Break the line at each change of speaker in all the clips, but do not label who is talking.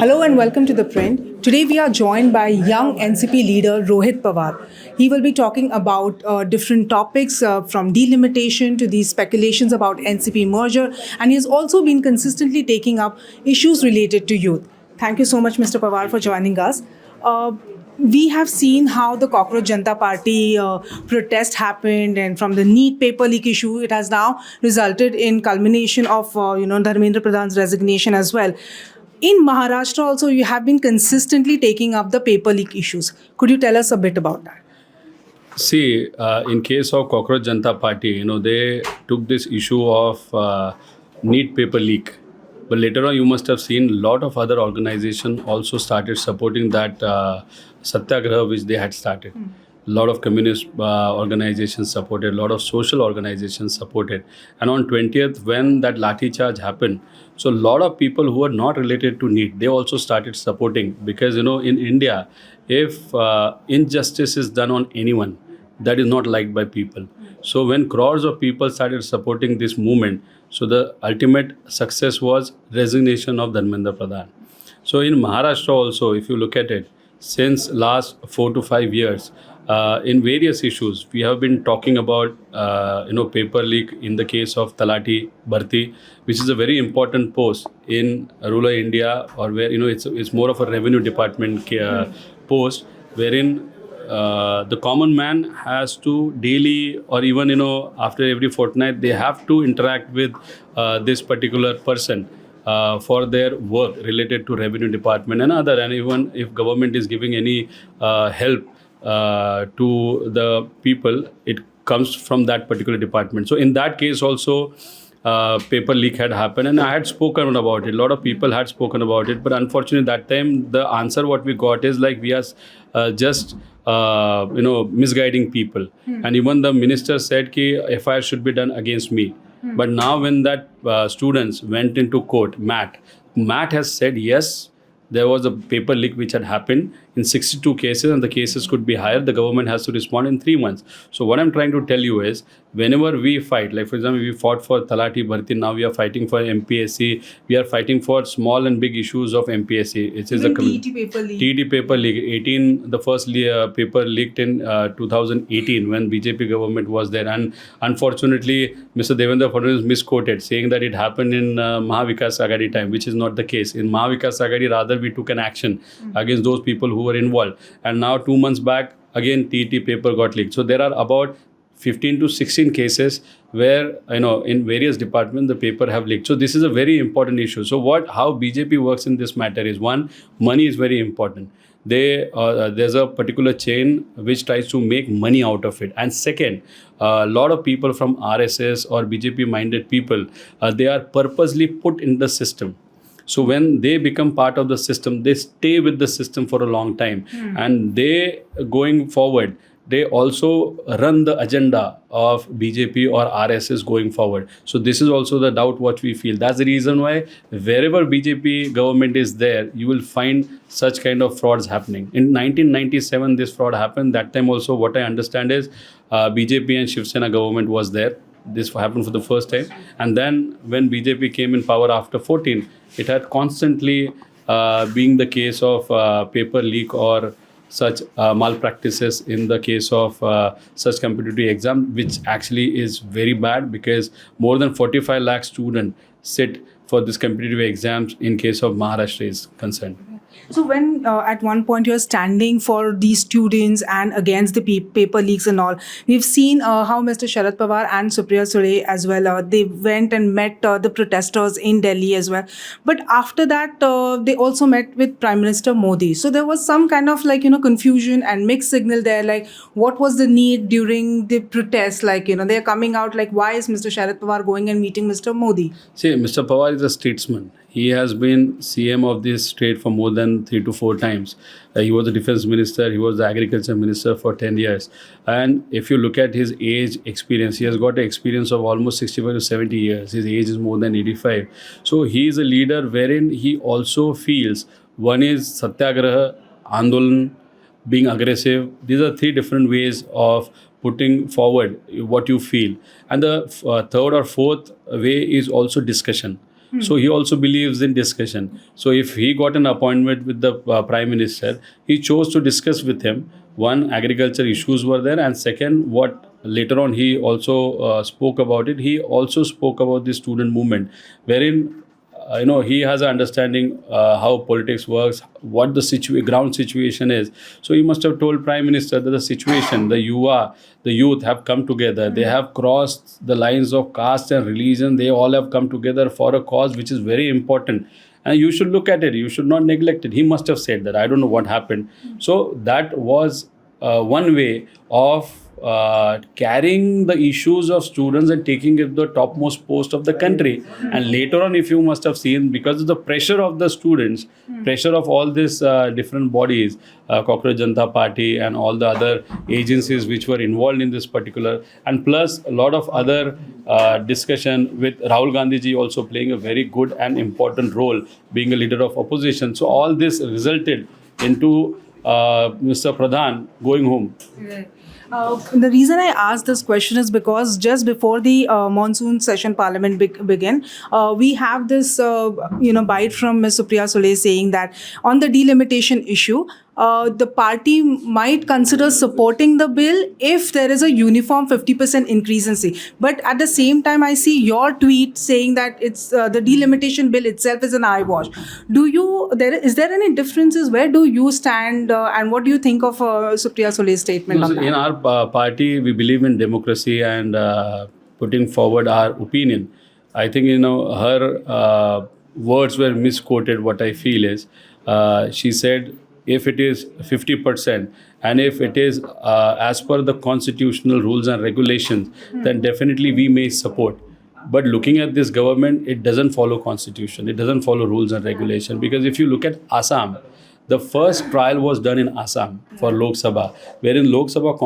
Hello and welcome to The Print. Today we are joined by young NCP leader Rohit Pawar. He will be talking about different topics from delimitation to these speculations about NCP merger, and he has also been consistently taking up issues related to youth. Thank you so much, Mr. Pawar, for joining us. We have seen how the Cockroach Janta Party protest happened, and from the NEET paper leak issue, it has now resulted in culmination of Dharmendra Pradhan's resignation as well. In Maharashtra also, you have been consistently taking up the paper leak issues. Could you tell us a bit about that?
See, in case of Cockroach Janta Party, they took this issue of NEET paper leak. But later on, you must have seen a lot of other organizations also started supporting that satyagraha which they had started. A lot of communist organizations supported, a lot of social organizations supported. And on 20th, when that lathi charge happened, so a lot of people who are not related to NEET, they also started supporting. Because, in India, if injustice is done on anyone, that is not liked by people. So when crores of people started supporting this movement, so the ultimate success was resignation of Dharmendra Pradhan. So in Maharashtra also, if you look at it, since last 4 to 5 years, in various issues, we have been talking about, paper leak in the case of Talati Bharti, which is a very important post in rural India, or where, it's more of a revenue department post, wherein the common man has to daily, or even after every fortnight, they have to interact with this particular person for their work related to revenue department and other. And even if government is giving any help to the people, it comes from that particular department. So in that case also, paper leak had happened, and I had spoken about it. A lot of people had spoken about it, but unfortunately that time the answer what we got is like we are just misguiding people. And even the minister said ki FIR should be done against me. But now when that students went into court, Matt has said yes, there was a paper leak which had happened in 62 cases, and the cases could be higher. The government has to respond in 3 months. So what I'm trying to tell you is, whenever we fight, like for example, we fought for Talati Bharti, now we are fighting for MPSC, we are fighting for small and big issues of MPSC. It is TET paper leak. 18, the first paper leaked in 2018 when BJP government was there. And unfortunately, Mr. Devendra Fadnavis misquoted, saying that it happened in Mahavikas Aghadi time, which is not the case. In Mahavikas Aghadi, rather we took an action against those people who were involved. And now 2 months back, again TET paper got leaked. So there are about 15 to 16 cases where, in various departments, the paper have leaked. So this is a very important issue. So how BJP works in this matter is, one, money is very important. There's a particular chain which tries to make money out of it. And second, a lot of people from RSS or BJP minded people, they are purposely put in the system. So when they become part of the system, they stay with the system for a long time. And they, going forward, they also run the agenda of BJP or RSS going forward. So this is also the doubt what we feel. That's the reason why wherever BJP government is there, you will find such kind of frauds happening. In 1997, this fraud happened. That time also, what I understand is BJP and Shiv Sena government was there. This happened for the first time. And then when BJP came in power after 14, it had constantly being the case of paper leak or such malpractices in the case of such competitive exam, which actually is very bad, because more than 45 lakh students sit for this competitive exams in case of Maharashtra is concerned.
So when at one point you're standing for these students and against the paper leaks and all, we've seen how Mr. Sharad Pawar and Supriya Sule as well, they went and met the protesters in Delhi as well. But after that, they also met with Prime Minister Modi. So there was some kind of confusion and mixed signal there. Like, what was the need during the protest? They're coming out like, why is Mr. Sharad Pawar going and meeting Mr. Modi?
See, Mr. Pawar is a statesman. He has been CM of this state for more than 3 to 4 times. He was the defense minister, he was the agriculture minister for 10 years. And if you look at his age experience, he has got an experience of almost 65 to 70 years. His age is more than 85. So he is a leader wherein he also feels, one is satyagraha, andolan, being aggressive. These are 3 different ways of putting forward what you feel. And the third or fourth way is also discussion. So he also believes in discussion. So if he got an appointment with the Prime Minister, he chose to discuss with him. One, agriculture issues were there, and second, what later on he also spoke about it. He also spoke about the student movement, wherein he has an understanding how politics works, what the ground situation is. So he must have told Prime Minister that the situation, the youth have come together. They have crossed the lines of caste and religion. They all have come together for a cause which is very important. And you should look at it. You should not neglect it. He must have said that. I don't know what happened. So that was one way of carrying the issues of students and taking it to the topmost post of the country. And later on, if you must have seen, because of the pressure of the students, pressure of all these different bodies, Cockroach Janata Party and all the other agencies which were involved in this particular, and plus a lot of other discussion with Rahul Gandhi ji also playing a very good and important role, being a leader of opposition. So all this resulted into Mr. Pradhan going home.
Right. The reason I asked this question is because just before the monsoon session parliament began, we have this bite from Ms. Supriya Sule saying that on the delimitation issue, the party might consider supporting the bill if there is a uniform 50% increase in C. But at the same time, I see your tweet saying that it's the delimitation bill itself is an eyewash. Is there any differences? Where do you stand, and what do you think of Supriya Sule's statement on that?
In our party, we believe in democracy and putting forward our opinion. I think her words were misquoted. What I feel is she said, if it is 50% and if it is as per the constitutional rules and regulations, then definitely we may support. But looking at this government, it doesn't follow constitution. It doesn't follow rules and regulation. Because if you look at Assam, the first trial was done in Assam for Lok Sabha, wherein Lok Sabha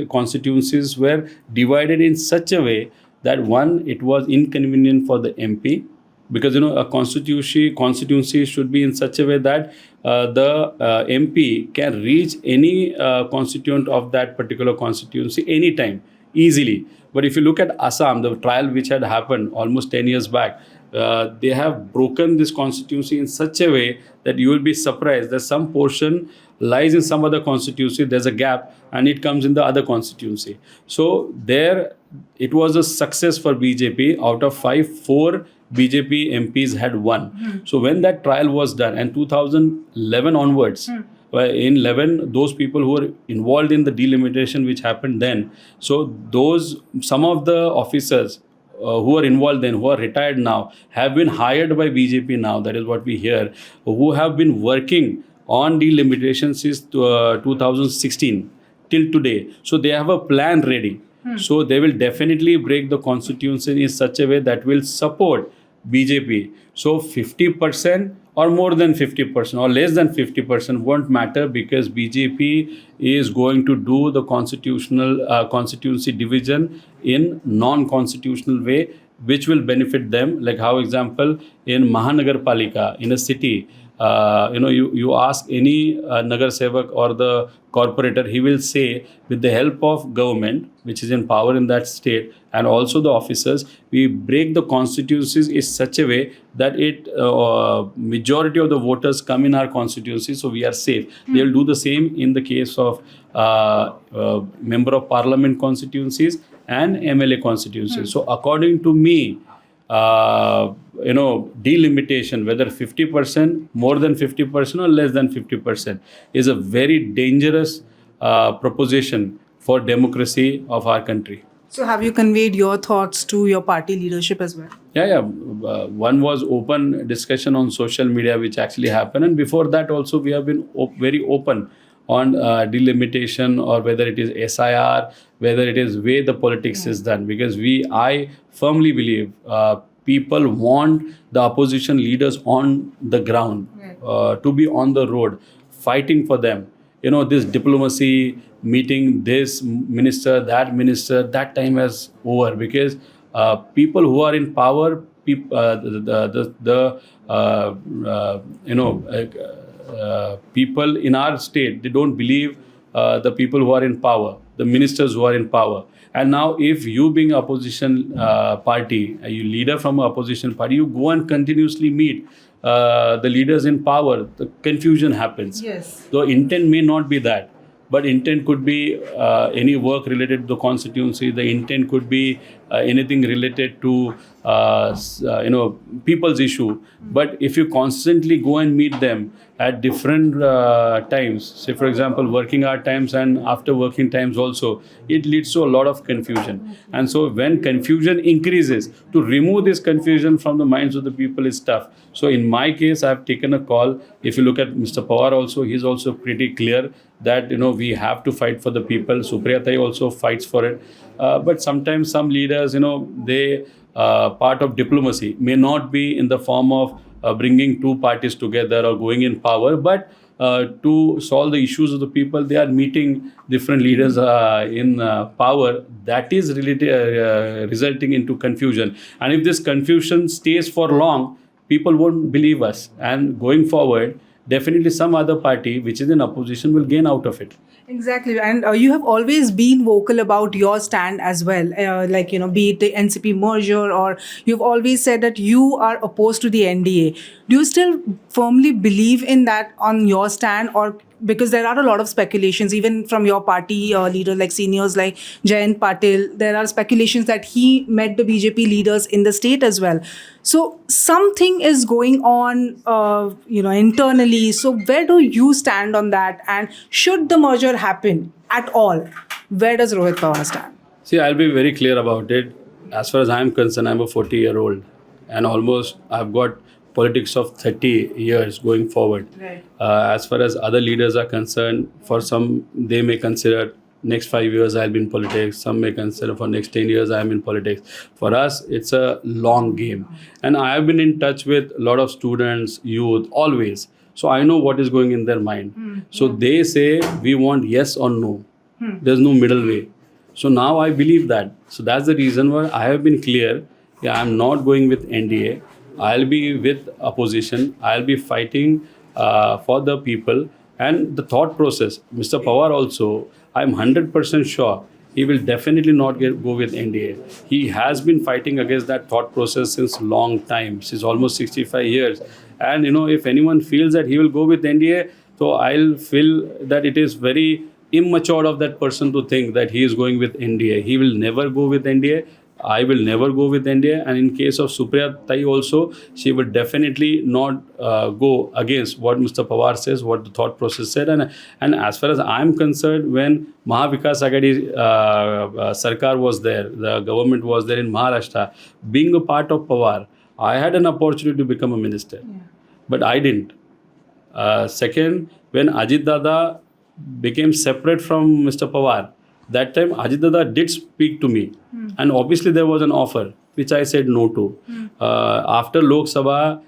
constituencies were divided in such a way that one, it was inconvenient for the MP, because a constituency should be in such a way that the MP can reach any constituent of that particular constituency anytime, easily. But if you look at Assam, the trial which had happened almost 10 years back, they have broken this constituency in such a way that you will be surprised that some portion lies in some other constituency, there's a gap, and it comes in the other constituency. So there, it was a success for BJP. Out of 5, 4 BJP MPs had won. So when that trial was done, and 2011 onwards, in 11, those people who were involved in the delimitation which happened then, so some of the officers who are involved then, who are retired now, have been hired by BJP now, that is what we hear, who have been working on delimitation since 2016 till today. So they have a plan ready. So they will definitely break the constitution in such a way that will support BJP. So 50% or more than 50% or less than 50% won't matter, because BJP is going to do the constituency division in non-constitutional way, which will benefit them. Like how example in Mahanagarpalika, in a city, you ask any Nagar Sevak or the corporator, he will say, with the help of government, which is in power in that state, and also the officers, we break the constituencies in such a way that majority of the voters come in our constituency, so we are safe. They will do the same in the case of member of parliament constituencies and MLA constituencies. So according to me, delimitation, whether 50%, more than 50% or less than 50%, is a very dangerous proposition for democracy of our country.
So have you conveyed your thoughts to your party leadership as well?
Yeah. One was open discussion on social media, which actually happened. And before that also, we have been very open on delimitation, or whether it is SIR, whether it is way the politics is done. Because I firmly believe people want the opposition leaders on the ground, to be on the road, fighting for them. This diplomacy, meeting this minister, that time has over, because people who are in power, people in our state, they don't believe the people who are in power. the ministers who are in power. And now, if you being opposition party, you leader from an opposition party, you go and continuously meet the leaders in power, the confusion happens.
Yes.
The intent may not be that, but intent could be any work related to the constituency. The intent could be anything related to people's issue. But if you constantly go and meet them at different times, say for example working hour times and after working times also, it leads to a lot of confusion. And so when confusion increases, to remove this confusion from the minds of the people is tough. So in my case, I have taken a call. If you look at Mr. Pawar also, he's also pretty clear that we have to fight for the people. Supriya Tai also fights for it. But sometimes some leaders, they part of diplomacy may not be in the form of bringing two parties together or going in power, but to solve the issues of the people, they are meeting different leaders in power. That is resulting into confusion. And if this confusion stays for long, people won't believe us. And going forward, definitely some other party which is in opposition will gain out of it.
Exactly. And you have always been vocal about your stand as well, be it the NCP merger, or you've always said that you are opposed to the NDA. Do you still firmly believe in that on your stand, or because there are a lot of speculations, even from your party leader, like seniors like Jayant Patil, there are speculations that he met the BJP leaders in the state as well. So something is going on, internally. So where do you stand on that? And should the merger happen at all, where does Rohit Pawar stand?
See, I'll be very clear about it. As far as I'm concerned, I'm a 40-year-old, and almost I've got politics of 30 years going forward.
Right.
As far as other leaders are concerned, for some, they may consider next 5 years I'll be in politics. Some may consider for next 10 years I'm in politics. For us, it's a long game. And I have been in touch with a lot of students, youth, always. So I know what is going in their mind. So they say, we want yes or no. There's no middle way. So now I believe that. So that's the reason why I have been clear. Yeah, I'm not going with NDA. I'll be with opposition. I'll be fighting for the people. And the thought process, Mr. Pawar also, I'm 100% sure he will definitely not go with NDA. He has been fighting against that thought process since long time, since almost 65 years. And if anyone feels that he will go with NDA, so I'll feel that it is very immature of that person to think that he is going with NDA. He will never go with NDA. I will never go with NDA. And in case of Supriya Tai also, she will definitely not go against what Mr. Pawar says, what the thought process said. And as far as I'm concerned, when Mahavikas Agadi Sarkar was there, the government was there in Maharashtra, being a part of Pawar, I had an opportunity to become a minister. Yeah. But I didn't. Second, when Ajit Dada became separate from Mr. Pawar, that time Ajit Dada did speak to me. And obviously there was an offer, which I said no to. After Lok Sabha,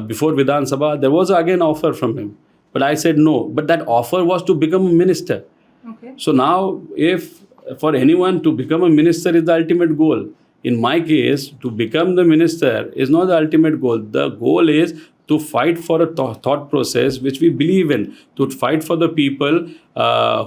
before Vidhan Sabha, there was again offer from him. But I said no. But that offer was to become a minister. Okay. So now, if for anyone to become a minister is the ultimate goal, in my case, to become the minister is not the ultimate goal. The goal is to fight for a thought process which we believe in, to fight for the people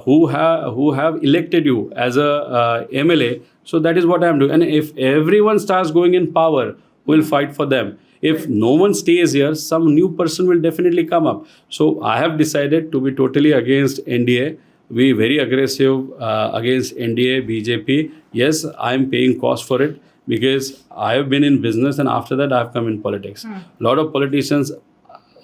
who have elected you as a MLA. So that is what I am doing. And if everyone starts going in power, we'll fight for them. If no one stays here, some new person will definitely come up. So I have decided to be totally against NDA. Be very aggressive against NDA, BJP. Yes, I am paying cost for it, because I have been in business and after that I have come in politics. A lot of politicians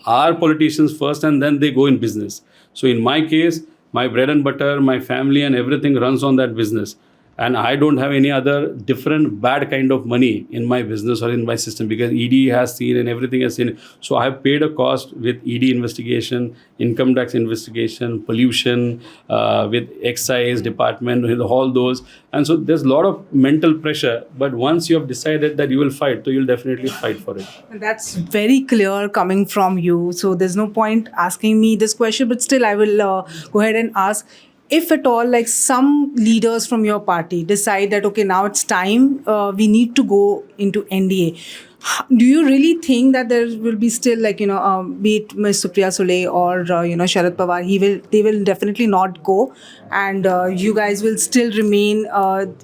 are politicians first and then they go in business. So in my case, my bread and butter, my family and everything runs on that business. And I don't have any other different bad kind of money in my business or in my system, because ED has seen and everything has seen. So I have paid a cost with ED investigation, income tax investigation, pollution, with excise department, with all those. And so there's a lot of mental pressure. But once you have decided that you will fight, so you'll definitely fight for it.
That's very clear coming from you. So there's no point asking me this question, but still I will go ahead and ask. If at all, like some leaders from your party decide that, okay, now it's time, we need to go into NDA. Do you really think that there will be still, like, be it Ms. Supriya Sule or Sharad Pawar, they will definitely not go, and you guys will still remain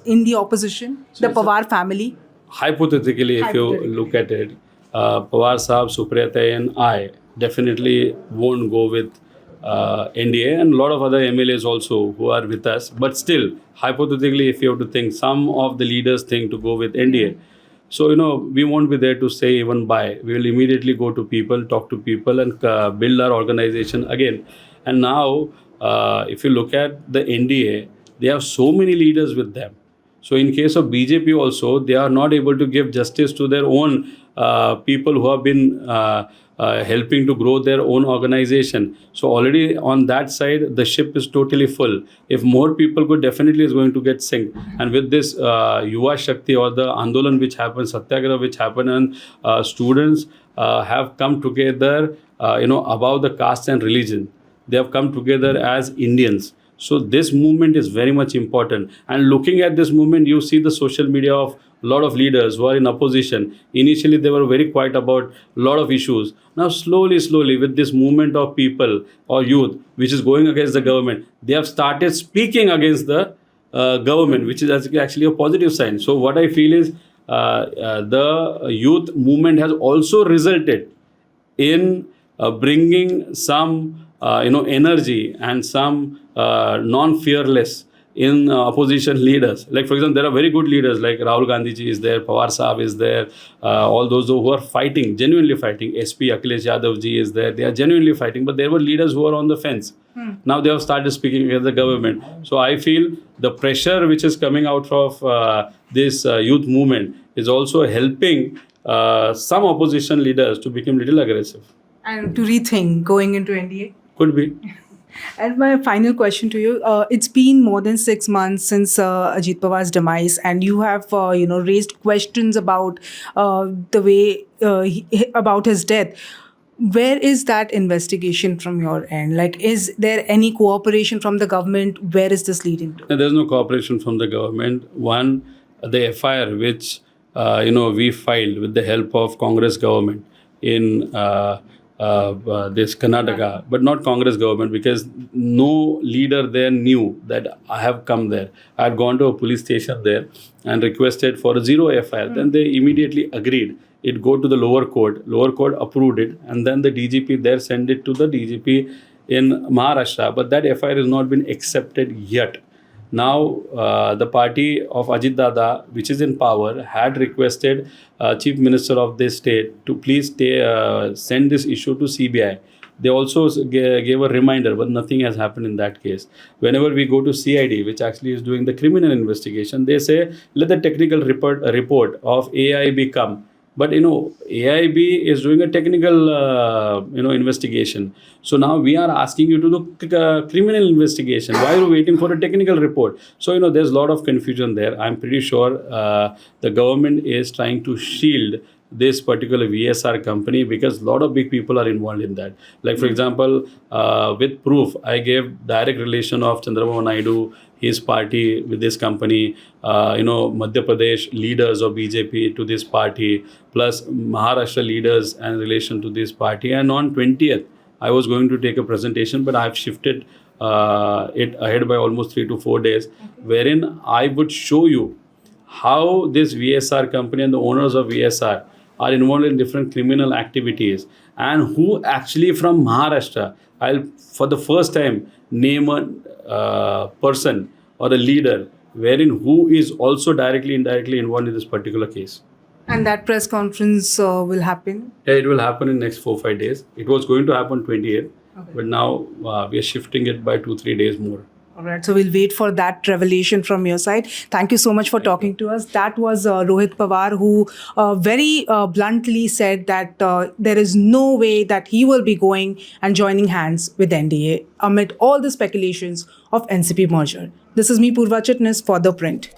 in the opposition, the Pawar family?
Hypothetically, if you look at it, Pawar Saab, Supriya and I definitely won't go with NDA, and a lot of other MLAs also who are with us. But still, hypothetically, if you have to think, some of the leaders think to go with NDA. So, we won't be there to say even bye. We will immediately go to people, talk to people, and build our organization again. And now, if you look at the NDA, they have so many leaders with them. So in case of BJP also, they are not able to give justice to their own people who have been helping to grow their own organization. So already on that side, the ship is totally full. If more people go, definitely is going to get synced. And with this Yuva Shakti or the Andolan which happened, Satyagraha which happened, and students have come together, above the caste and religion. They have come together as Indians. So this movement is very much important. And looking at this movement, you see the social media of a lot of leaders who are in opposition. Initially, they were very quiet about a lot of issues. Now, slowly, with this movement of people or youth, which is going against the government, they have started speaking against the government, which is actually a positive sign. So what I feel is the youth movement has also resulted in bringing some energy and some non-fearless in opposition leaders. Like, for example, there are very good leaders like Rahul Gandhi ji is there, Pawar Saab is there, all those who are fighting, genuinely fighting. SP Akhilesh Yadav ji is there. They are genuinely fighting, but there were leaders who are on the fence. Now they have started speaking against the government. So I feel the pressure which is coming out of this youth movement is also helping some opposition leaders to become little aggressive.
And to rethink going into NDA?
Could be.
And my final question to you, it's been more than 6 months since Ajit Pawar's demise, and you have, raised questions about the way, about his death. Where is that investigation from your end? Like, is there any cooperation from the government? Where is this leading to?
No, there's no cooperation from the government. One, the FIR which we filed with the help of Congress government in this Karnataka, but not Congress government, because no leader there knew that I have come there. I had gone to a police station there and requested for a zero FIR. Then they immediately agreed. It go to the lower court. Lower court approved it, and then the DGP there sent it to the DGP in Maharashtra. But that FIR has not been accepted yet. Now, the party of Ajit Dada, which is in power, had requested Chief Minister of this state to please send this issue to CBI. They also gave a reminder, but nothing has happened in that case. Whenever we go to CID, which actually is doing the criminal investigation, they say, let the technical report of AIB come. But AIB is doing a technical investigation. So now we are asking you to do criminal investigation. Why are you waiting for a technical report? So there's a lot of confusion there. I'm pretty sure the government is trying to shield this particular VSR company because a lot of big people are involved in that. Like, for example, with proof, I gave direct relation of Chandrababu Naidu, his party with this company, Madhya Pradesh leaders of BJP to this party, plus Maharashtra leaders and relation to this party. And on 20th, I was going to take a presentation, but I've shifted it ahead by almost 3 to 4 days, wherein I would show you how this VSR company and the owners of VSR are involved in different criminal activities, and who actually from Maharashtra, I'll for the first time name a person or a leader wherein who is also directly indirectly involved in this particular case.
And that press conference will happen?
Yeah, it will happen in next 4-5 days. It was going to happen 28th, but now we are shifting it by 2-3 days more.
All right, so we'll wait for that revelation from your side. Thank you so much for talking to us. That was Rohit Pawar, who very bluntly said that there is no way that he will be going and joining hands with NDA amid all the speculations of NCP merger. This is me, Purva Chitnis, for ThePrint.